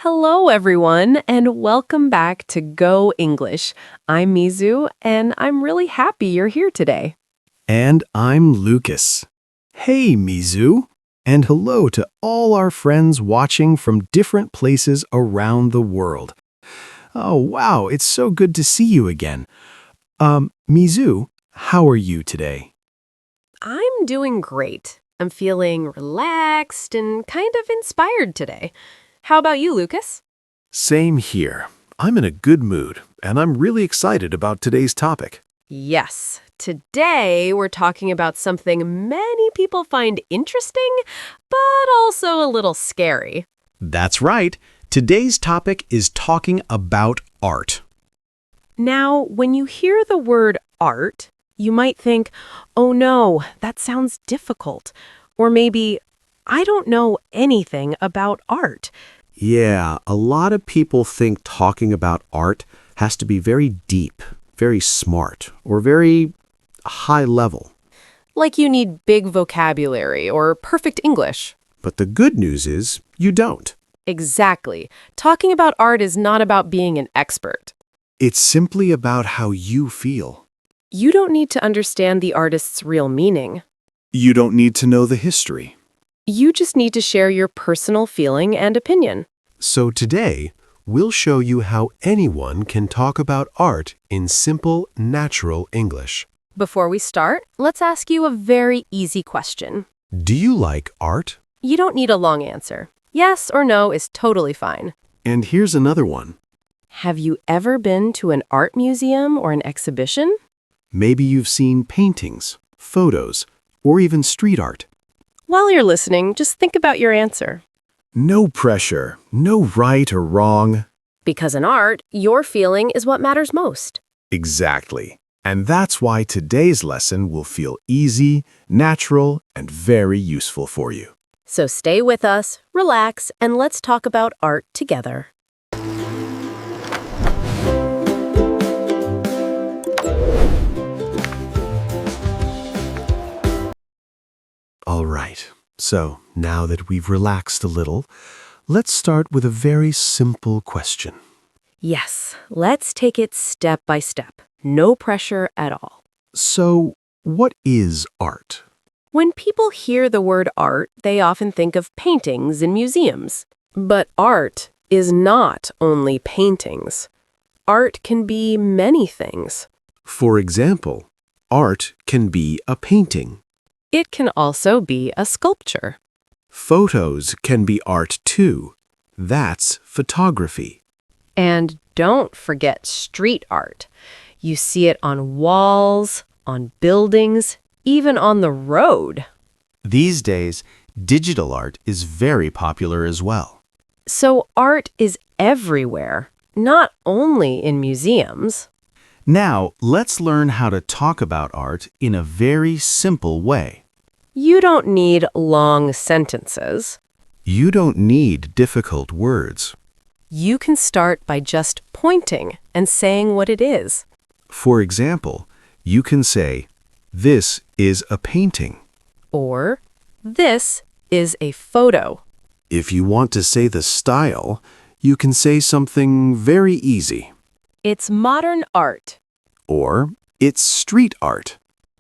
Hello, everyone, and welcome back to Go English. I'm Mizu, and I'm really happy you're here today. And I'm Lucas. Hey, Mizu. And hello to all our friends watching from different places around the world. Oh, wow, it's so good to see you again. Mizu, how are you today? I'm doing great. I'm feeling relaxed and kind of inspired today. How about you, Lucas? Same here. I'm in a good mood, and I'm really excited about today's topic. Yes, today we're talking about something many people find interesting, but also a little scary. That's right. Today's topic is talking about art. Now, when you hear the word art, you might think, oh no, that sounds difficult. Or maybe, I don't know anything about art. Yeah, a lot of people think talking about art has to be very deep, very smart, or very high level. Like you need big vocabulary or perfect English. But the good news is you don't. Exactly. Talking about art is not about being an expert. It's simply about how you feel. You don't need to understand the artist's real meaning. You don't need to know the history. You just need to share your personal feeling and opinion. So today, we'll show you how anyone can talk about art in simple, natural English. Before we start, let's ask you a very easy question. Do you like art? You don't need a long answer. Yes or no is totally fine. And here's another one. Have you ever been to an art museum or an exhibition? Maybe you've seen paintings, photos, or even street art. While you're listening, just think about your answer. No pressure, no right or wrong. Because in art, your feeling is what matters most. Exactly. And that's why today's lesson will feel easy, natural, and very useful for you. So stay with us, relax, and let's talk about art together. All right, so now that we've relaxed a little, let's start with a very simple question. Yes, let's take it step by step. No pressure at all. So, what is art? When people hear the word art, they often think of paintings in museums. But art is not only paintings. Art can be many things. For example, art can be a painting. It can also be a sculpture. Photos can be art too. That's photography. And don't forget street art. You see it on walls, on buildings, even on the road. These days, digital art is very popular as well. So art is everywhere, not only in museums. Now, let's learn how to talk about art in a very simple way. You don't need long sentences. You don't need difficult words. You can start by just pointing and saying what it is. For example, you can say, "This is a painting." Or, this is a photo. If you want to say the style, you can say something very easy. It's modern art. Or, it's street art.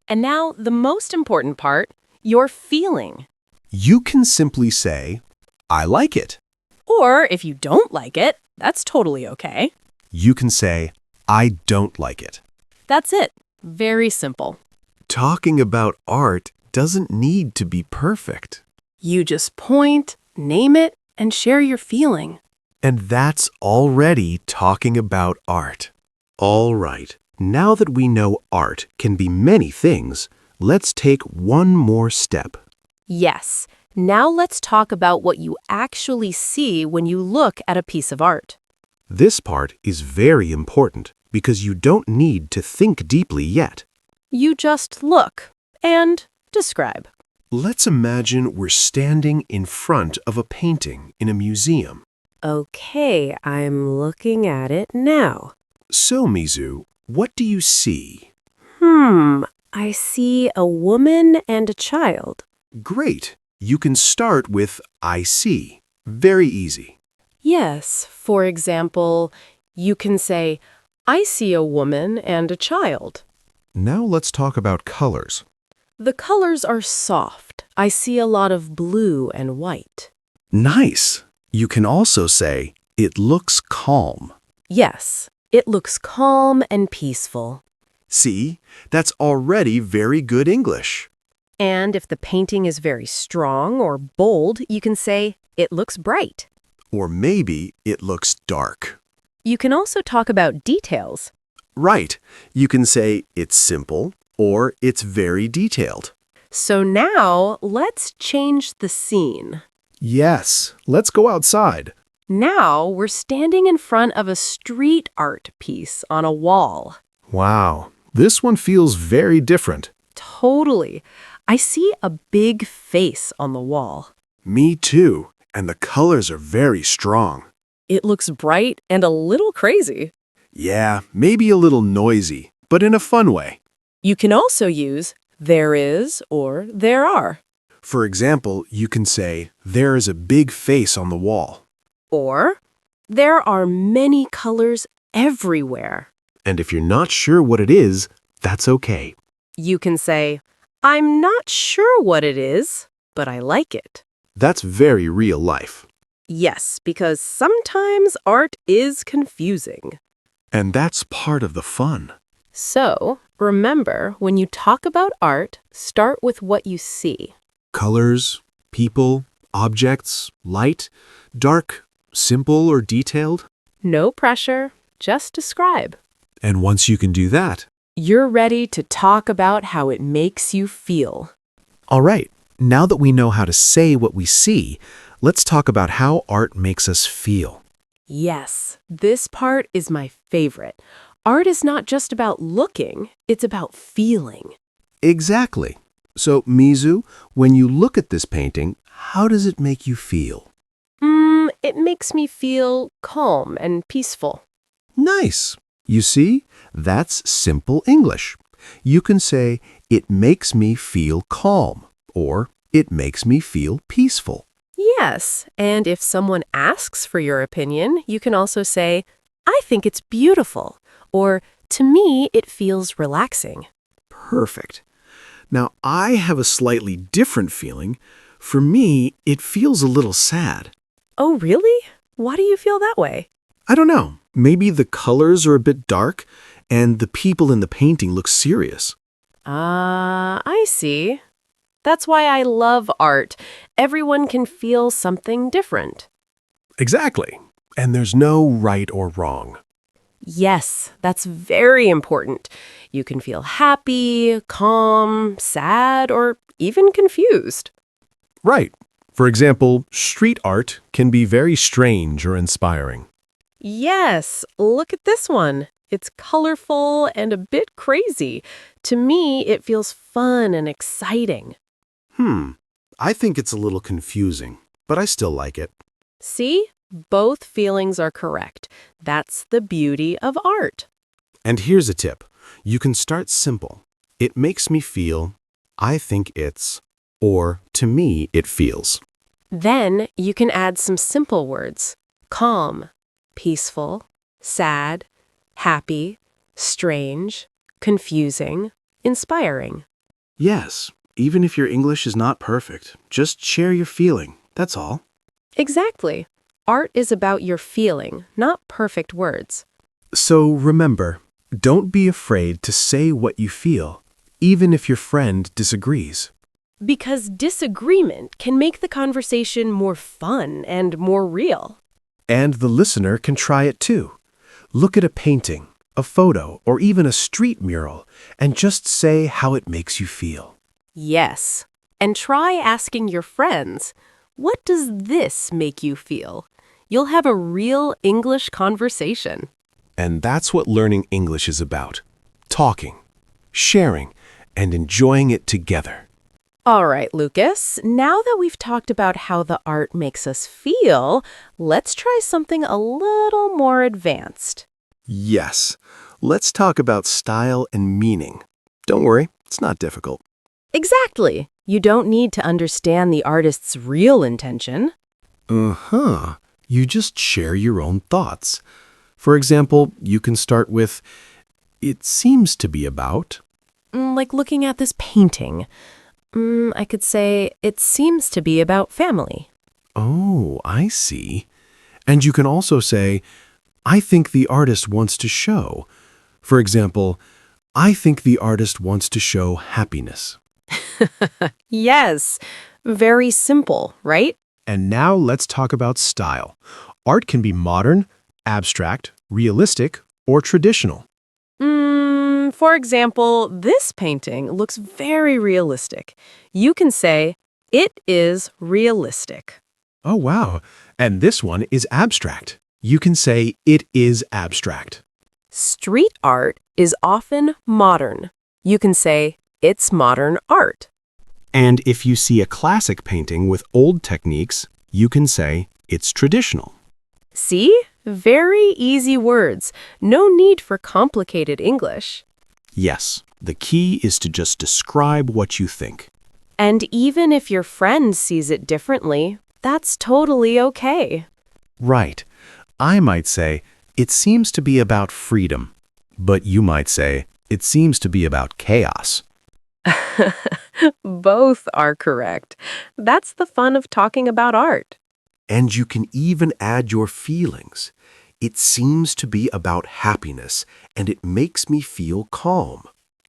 And now the most important part, your feeling. You can simply say, "I like it." Or if you don't like it, that's totally okay. You can say, "I don't like it." That's it. Very simple. Talking about art doesn't need to be perfect. You just point, name it, and share your feeling. And that's already talking about art. All right, now that we know art can be many things, let's take one more step. Yes. Now let's talk about what you actually see when you look at a piece of art. This part is very important because you don't need to think deeply yet. You just look and describe. Let's imagine we're standing in front of a painting in a museum. Okay, I'm looking at it now. So, Mizu, what do you see? I see a woman and a child. Great. You can start with "I see." Very easy. Yes, for example, you can say, I see a woman and a child. Now let's talk about colors. The colors are soft. I see a lot of blue and white. Nice! You can also say, it looks calm. Yes, it looks calm and peaceful. See, that's already very good English. And if the painting is very strong or bold, you can say, it looks bright. Or maybe it looks dark. You can also talk about details. Right. You can say it's simple or it's very detailed. So now, let's change the scene. Yes, let's go outside. Now, we're standing in front of a street art piece on a wall. Wow, this one feels very different. Totally. I see a big face on the wall. Me too, and the colors are very strong. It looks bright and a little crazy. Yeah, maybe a little noisy, but in a fun way. You can also use there is or there are. For example, you can say, there is a big face on the wall. Or there are many colors everywhere. And if you're not sure what it is, that's okay. You can say, I'm not sure what it is, but I like it. That's very real life. Yes, because sometimes art is confusing. And that's part of the fun. So, remember, when you talk about art, start with what you see. Colors, people, objects, light, dark, simple or detailed. No pressure, just describe. And once you can do that, You're ready to talk about how it makes you feel. all right, now that we know how to say what we see, let's talk about how art makes us feel. Yes, this part is my favorite. Art is not just about looking, it's about feeling. Exactly. So, Mizu, when you look at this painting, how does it make you feel? It makes me feel calm and peaceful. Nice. You see, that's simple English. You can say, it makes me feel calm, or it makes me feel peaceful. Yes, and if someone asks for your opinion, you can also say, I think it's beautiful, or to me, it feels relaxing. Perfect. Now, I have a slightly different feeling. For me, it feels a little sad. Oh, really? Why do you feel that way? I don't know. Maybe the colors are a bit dark, and the people in the painting look serious. I see. That's why I love art. Everyone can feel something different. Exactly. And there's no right or wrong. Yes, that's very important. You can feel happy, calm, sad, or even confused. Right. For example, street art can be very strange or inspiring. Yes, look at this one. It's colorful and a bit crazy. To me, it feels fun and exciting. I think it's a little confusing, but I still like it. See? Both feelings are correct. That's the beauty of art. And here's a tip. You can start simple. It makes me feel, I think it's, or to me it feels. Then you can add some simple words. Calm, peaceful, sad, happy, strange, confusing, inspiring. Yes, even if your English is not perfect, just share your feeling. That's all. Exactly. Art is about your feeling, not perfect words. So remember, don't be afraid to say what you feel, even if your friend disagrees. Because disagreement can make the conversation more fun and more real. And the listener can try it too. Look at a painting, a photo, or even a street mural, and just say how it makes you feel. Yes. And try asking your friends, what does this make you feel? You'll have a real English conversation. And that's what learning English is about. Talking, sharing, and enjoying it together. All right, Lucas, now that we've talked about how the art makes us feel, let's try something a little more advanced. Yes, let's talk about style and meaning. Don't worry, it's not difficult. Exactly. You don't need to understand the artist's real intention. Uh-huh. You just share your own thoughts. For example, you can start with, "It seems to be about." Like looking at this painting. I could say, it seems to be about family. Oh, I see. And you can also say, "I think the artist wants to show." For example, "I think the artist wants to show happiness." Yes, very simple, right? And now let's talk about style. Art can be modern, abstract, realistic, or traditional. For example, this painting looks very realistic. You can say, it is realistic. Oh, wow. And this one is abstract. You can say, "It is abstract." Street art is often modern. You can say, it's modern art. And if you see a classic painting with old techniques, you can say, "It's traditional." See? Very easy words. No need for complicated English. Yes, the key is to just describe what you think. And even if your friend sees it differently, that's totally okay. Right. I might say, "It seems to be about freedom." But you might say, "It seems to be about chaos." Both are correct. That's the fun of talking about art. And you can even add your feelings. "It seems to be about happiness, and it makes me feel calm."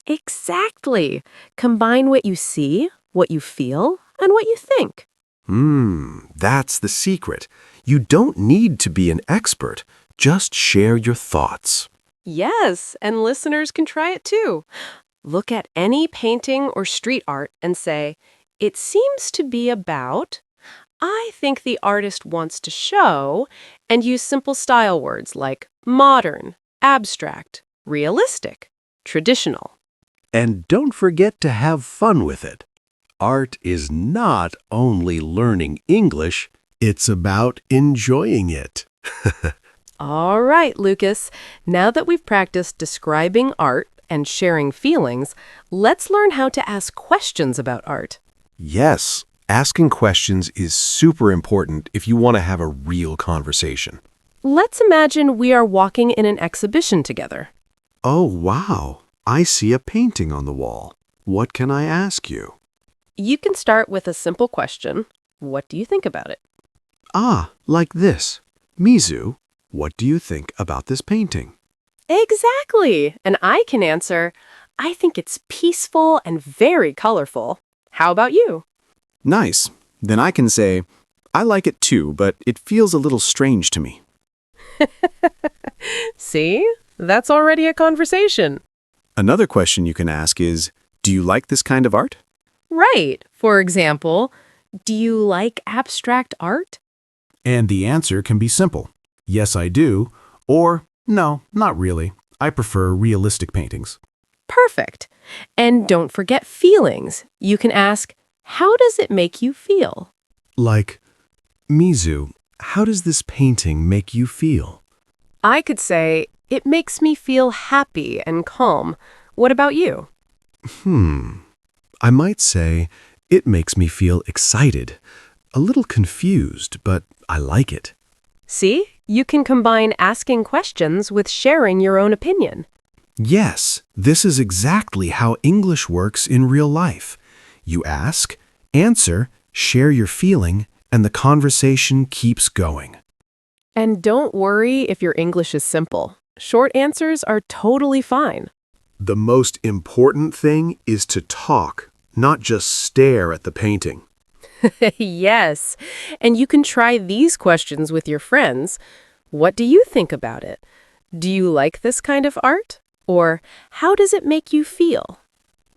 Exactly. Combine what you see, what you feel, and what you think. That's the secret. You don't need to be an expert. Just share your thoughts. Yes, and listeners can try it too. Look at any painting or street art and say, it seems to be about, I think the artist wants to show, and use simple style words like modern, abstract, realistic, traditional. And don't forget to have fun with it. Art is not only learning English, it's about enjoying it. All right, Lucas. Now that we've practiced describing art and sharing feelings, let's learn how to ask questions about art. Yes, asking questions is super important if you want to have a real conversation. Let's imagine we are walking in an exhibition together. Oh, wow. I see a painting on the wall. What can I ask you? You can start with a simple question. What do you think about it? Ah, like this. "Mizu, what do you think about this painting?" Exactly. And I can answer, I think it's peaceful and very colorful. How about you? Nice. Then I can say, "I like it too, but it feels a little strange to me." See? That's already a conversation. Another question you can ask is, "Do you like this kind of art?" Right. For example, do you like abstract art? And the answer can be simple. "Yes, I do," or "No, not really. I prefer realistic paintings." Perfect. And don't forget feelings. You can ask, how does it make you feel? Like, "Mizu, how does this painting make you feel?" I could say, it makes me feel happy and calm. What about you? I might say, "It makes me feel excited, a little confused, but I like it." See, you can combine asking questions with sharing your own opinion. Yes, this is exactly how English works in real life. You ask, answer, share your feeling, and the conversation keeps going. And don't worry if your English is simple. Short answers are totally fine. The most important thing is to talk, not just stare at the painting. Yes, and you can try these questions with your friends. What do you think about it? Do you like this kind of art? Or how does it make you feel?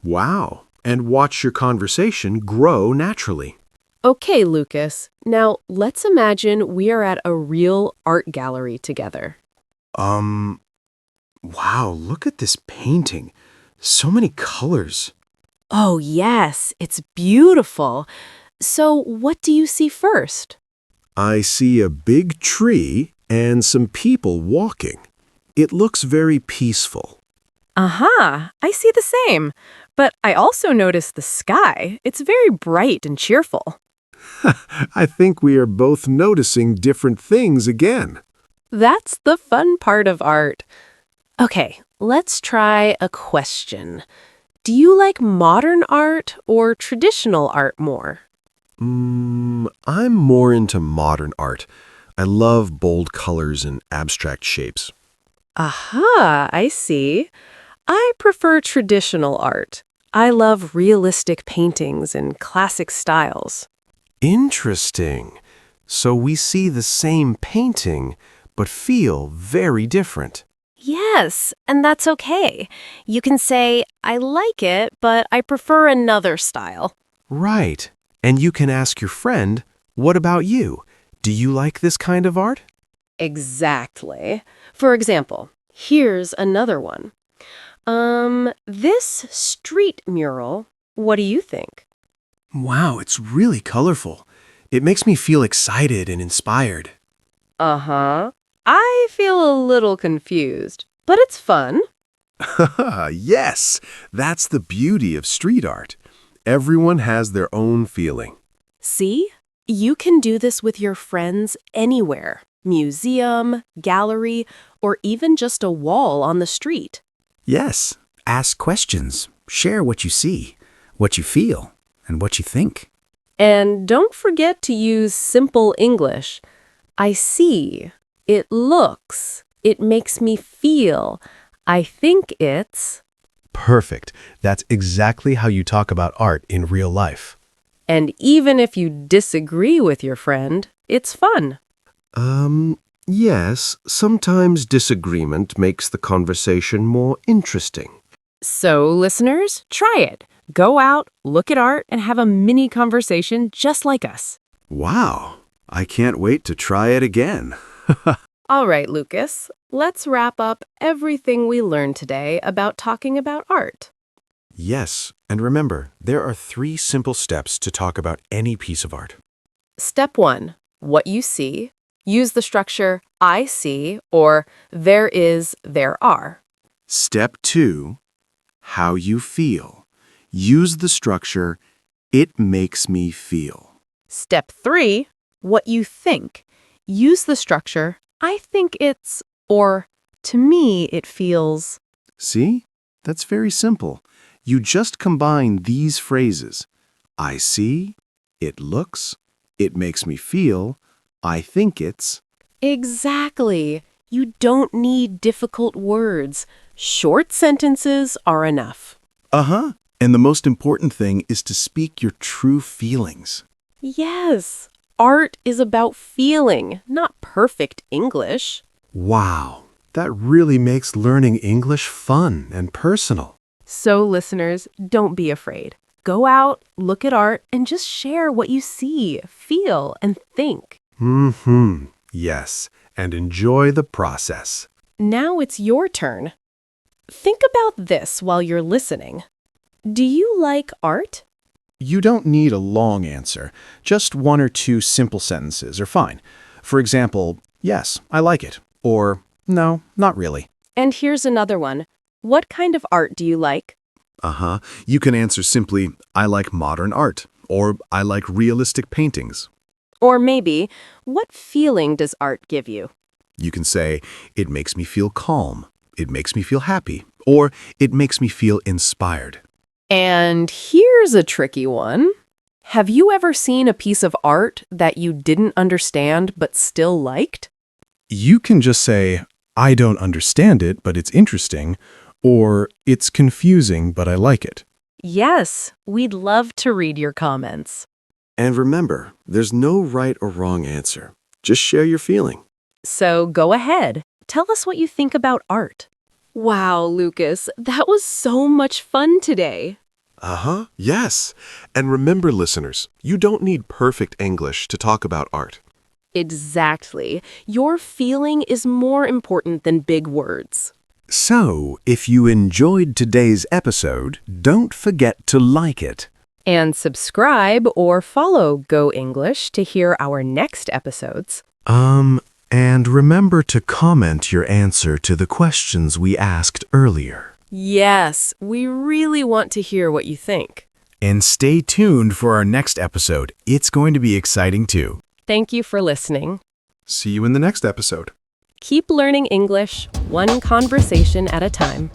Wow, and watch your conversation grow naturally. Okay, Lucas. Now let's imagine we are at a real art gallery together. Wow, look at this painting. So many colors. Oh, yes, it's beautiful. So what do you see first? I see a big tree and some people walking. It looks very peaceful. Aha, I see the same. But I also notice the sky. It's very bright and cheerful. I think we are both noticing different things again. That's the fun part of art. Okay, let's try a question. Do you like modern art or traditional art more? I'm more into modern art. I love bold colors and abstract shapes. Aha, I see. I prefer traditional art. I love realistic paintings and classic styles. Interesting. So we see the same painting, but feel very different. Yes, and that's okay. You can say, I like it, but I prefer another style. Right. And you can ask your friend, what about you? Do you like this kind of art? Exactly. For example, here's another one. This street mural, what do you think? Wow, it's really colorful. It makes me feel excited and inspired. Uh-huh. I feel a little confused, but it's fun. Yes, that's the beauty of street art. Everyone has their own feeling. See? You can do this with your friends anywhere. Museum, gallery, or even just a wall on the street. Yes, ask questions, share what you see, what you feel, and what you think. And don't forget to use simple English. I see. It looks. It makes me feel. I think it's. Perfect. That's exactly how you talk about art in real life. And even if you disagree with your friend, it's fun. Yes, sometimes disagreement makes the conversation more interesting. So, listeners, try it. Go out, look at art, and have a mini conversation just like us. Wow, I can't wait to try it again. All right, Lucas, let's wrap up everything we learned today about talking about art. Yes, and remember, there are 3 simple steps to talk about any piece of art. Step 1, what you see. Use the structure I see or there is, there are. Step 2, how you feel. Use the structure, it makes me feel. Step 3, what you think. Use the structure I think it's or to me it feels. See? That's very simple. You just combine these phrases. I see, it looks, it makes me feel, I think it's. Exactly. You don't need difficult words. Short sentences are enough. Uh-huh. And the most important thing is to speak your true feelings. Yes, art is about feeling, not perfect English. Wow, that really makes learning English fun and personal. So, listeners, don't be afraid. Go out, look at art, and just share what you see, feel, and think. Yes, and enjoy the process. Now it's your turn. Think about this while you're listening. Do you like art? You don't need a long answer. Just 1 or 2 simple sentences are fine. For example, yes, I like it. Or, no, not really. And here's another one. What kind of art do you like? Uh-huh. You can answer simply, I like modern art, or I like realistic paintings. Or maybe, what feeling does art give you? You can say, it makes me feel calm, it makes me feel happy, or it makes me feel inspired. And here's a tricky one. Have you ever seen a piece of art that you didn't understand but still liked? You can just say, I don't understand it, but it's interesting, or it's confusing, but I like it. Yes, we'd love to read your comments. And remember, there's no right or wrong answer. Just share your feeling. So go ahead. Tell us what you think about art. Wow, Lucas, that was so much fun today. Uh-huh, yes. And remember, listeners, you don't need perfect English to talk about art. Exactly. Your feeling is more important than big words. So, if you enjoyed today's episode, don't forget to like it. And subscribe or follow Go English to hear our next episodes. And remember to comment your answer to the questions we asked earlier. Yes, we really want to hear what you think. And stay tuned for our next episode. It's going to be exciting too. Thank you for listening. See you in the next episode. Keep learning English, one conversation at a time.